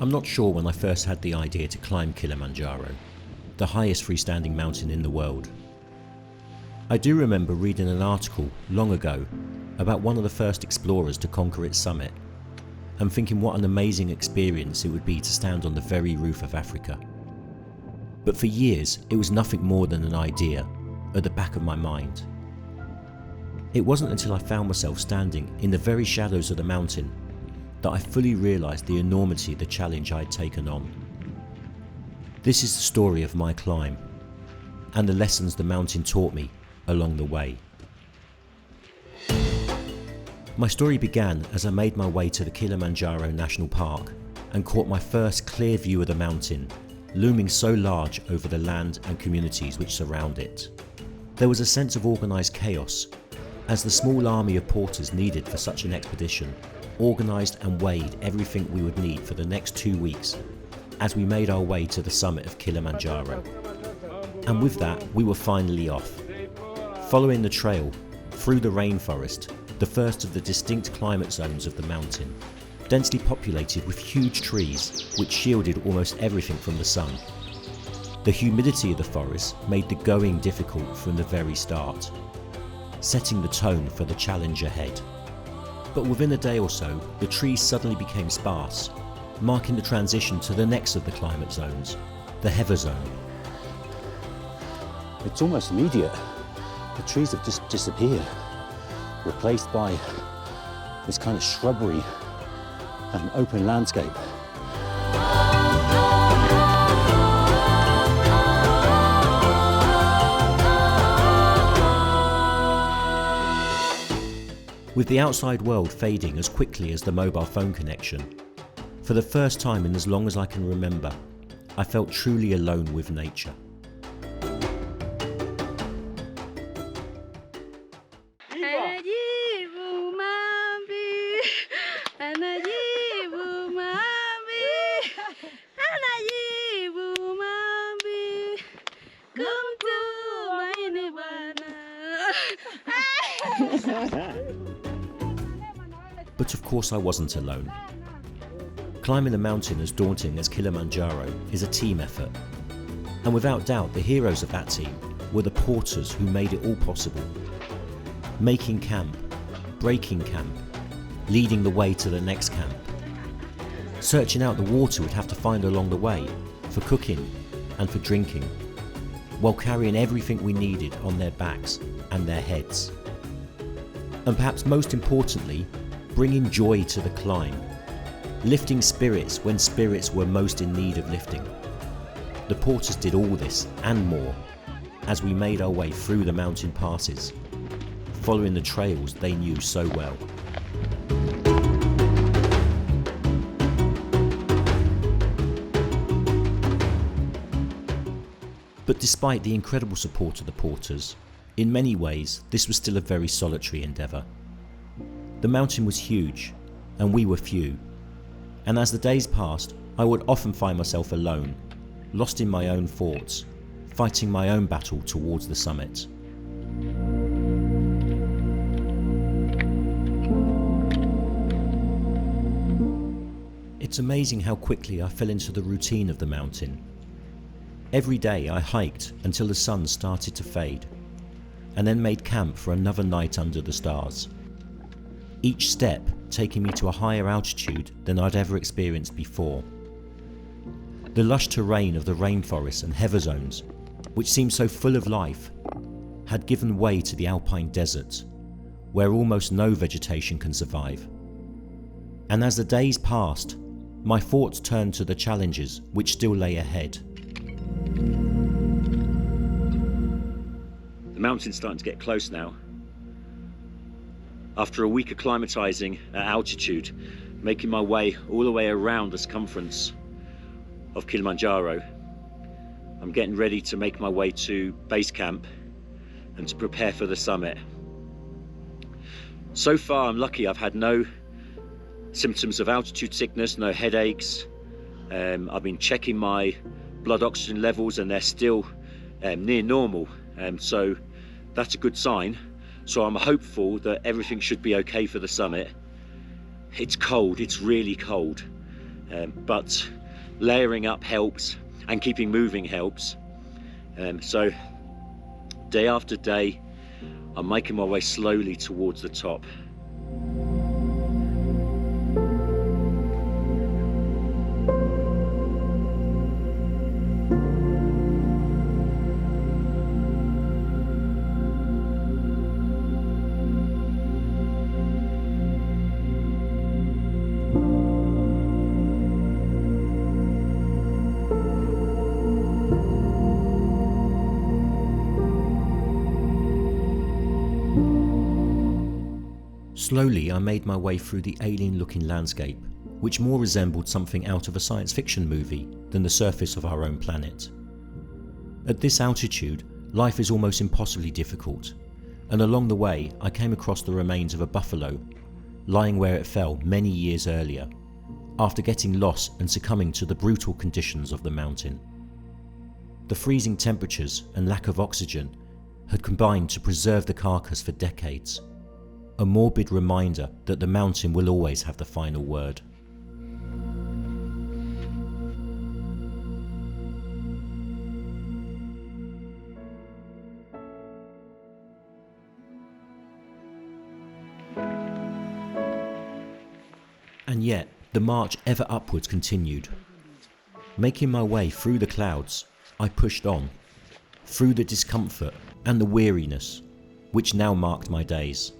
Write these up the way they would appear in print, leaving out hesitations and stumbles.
I'm not sure when I first had the idea to climb Kilimanjaro, the highest freestanding mountain in the world. I do remember reading an article long ago about one of the first explorers to conquer its summit, and thinking what an amazing experience it would be to stand on the very roof of Africa. But for years, it was nothing more than an idea at the back of my mind. It wasn't until I found myself standing in the very shadows of the mountain that I fully realised the enormity of the challenge I had taken on. This is the story of my climb, and the lessons the mountain taught me along the way. My story began as I made my way to the Kilimanjaro National Park and caught my first clear view of the mountain, looming so large over the land and communities which surround it. There was a sense of organised chaos, as the small army of porters needed for such an expedition organised and weighed everything we would need for the next 2 weeks as we made our way to the summit of Kilimanjaro. And with that, we were finally off, following the trail through the rainforest, the first of the distinct climate zones of the mountain, densely populated with huge trees which shielded almost everything from the sun. The humidity of the forest made the going difficult from the very start, setting the tone for the challenge ahead. But within a day or so, the trees suddenly became sparse, marking the transition to the next of the climate zones, the heather zone. It's almost immediate. The trees have just disappeared, replaced by this kind of shrubbery and open landscape. With the outside world fading as quickly as the mobile phone connection, for the first time in as long as I can remember, I felt truly alone with nature. But of course I wasn't alone. Climbing a mountain as daunting as Kilimanjaro is a team effort, and without doubt the heroes of that team were the porters who made it all possible. Making camp, breaking camp, leading the way to the next camp, searching out the water we'd have to find along the way for cooking and for drinking, while carrying everything we needed on their backs and their heads. And perhaps most importantly, bringing joy to the climb, lifting spirits when spirits were most in need of lifting. The porters did all this and more as we made our way through the mountain passes, following the trails they knew so well. But despite the incredible support of the porters, in many ways this was still a very solitary endeavour. The mountain was huge, and we were few, and as the days passed, I would often find myself alone, lost in my own thoughts, fighting my own battle towards the summit. It's amazing how quickly I fell into the routine of the mountain. Every day I hiked until the sun started to fade, and then made camp for another night under the stars. Each step taking me to a higher altitude than I'd ever experienced before. The lush terrain of the rainforests and heather zones, which seemed so full of life, had given way to the alpine desert, where almost no vegetation can survive. And as the days passed, my thoughts turned to the challenges which still lay ahead. The mountain's starting to get close now. After a week acclimatizing at altitude, making my way all the way around the circumference of Kilimanjaro, I'm getting ready to make my way to base camp and to prepare for the summit. So far I'm lucky, I've had no symptoms of altitude sickness, no headaches. I've been checking my blood oxygen levels and they're still near normal, so that's a good sign. So I'm hopeful that everything should be okay for the summit. It's cold, it's really cold. but layering up helps and keeping moving helps. So day after day, I'm making my way slowly towards the top. Slowly I made my way through the alien-looking landscape, which more resembled something out of a science fiction movie than the surface of our own planet. At this altitude, life is almost impossibly difficult, and along the way I came across the remains of a buffalo, lying where it fell many years earlier, after getting lost and succumbing to the brutal conditions of the mountain. The freezing temperatures and lack of oxygen had combined to preserve the carcass for decades. A morbid reminder that the mountain will always have the final word. And yet, the march ever upwards continued. Making my way through the clouds, I pushed on, through the discomfort and the weariness, which now marked my days.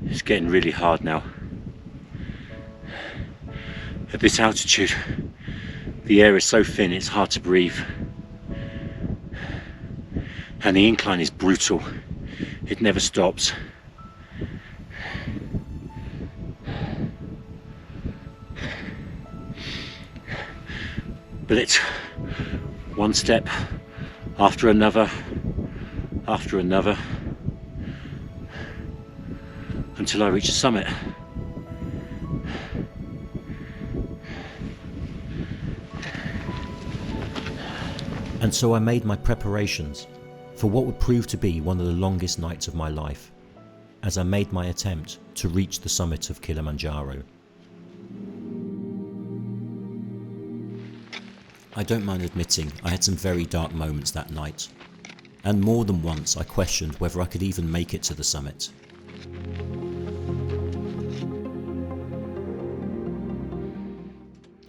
It's getting really hard now. At this altitude, the air is so thin it's hard to breathe. And the incline is brutal. It never stops. But it's one step after another, until I reach the summit. And so I made my preparations for what would prove to be one of the longest nights of my life, as I made my attempt to reach the summit of Kilimanjaro. I don't mind admitting I had some very dark moments that night, and more than once I questioned whether I could even make it to the summit.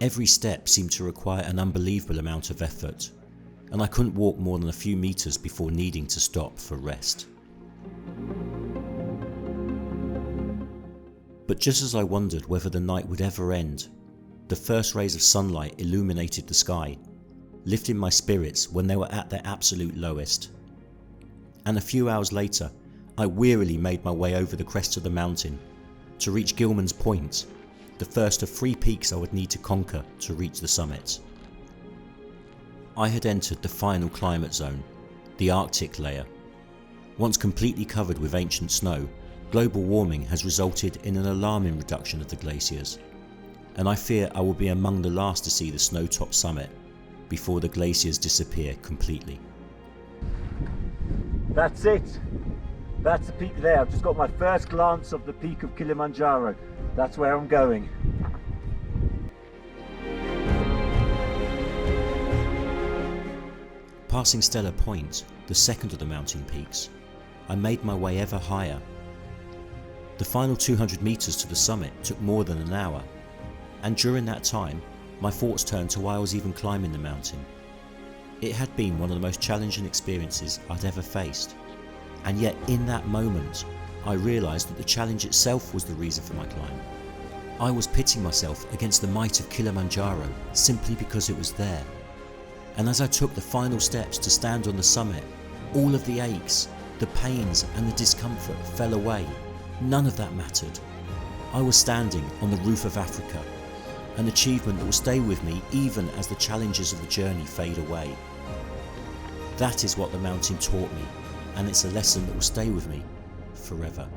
Every step seemed to require an unbelievable amount of effort, and I couldn't walk more than a few meters before needing to stop for rest. But just as I wondered whether the night would ever end, the first rays of sunlight illuminated the sky, lifting my spirits when they were at their absolute lowest. And a few hours later, I wearily made my way over the crest of the mountain to reach Gilman's Point, the first of 3 peaks I would need to conquer to reach the summit. I had entered the final climate zone, the Arctic layer. Once completely covered with ancient snow, global warming has resulted in an alarming reduction of the glaciers, and I fear I will be among the last to see the snow-topped summit before the glaciers disappear completely. That's it. That's the peak there. I've just got my first glance of the peak of Kilimanjaro. That's where I'm going. Passing Stellar Point, the second of the mountain peaks, I made my way ever higher. The final 200 meters to the summit took more than an hour, and during that time, my thoughts turned to why I was even climbing the mountain. It had been one of the most challenging experiences I'd ever faced, and yet in that moment, I realised that the challenge itself was the reason for my climb. I was pitting myself against the might of Kilimanjaro simply because it was there. And as I took the final steps to stand on the summit, all of the aches, The pains and the discomfort fell away. None of that mattered. I was standing on the roof of Africa, an achievement that will stay with me even as the challenges of the journey fade away. That is what the mountain taught me, and it's a lesson that will stay with me forever.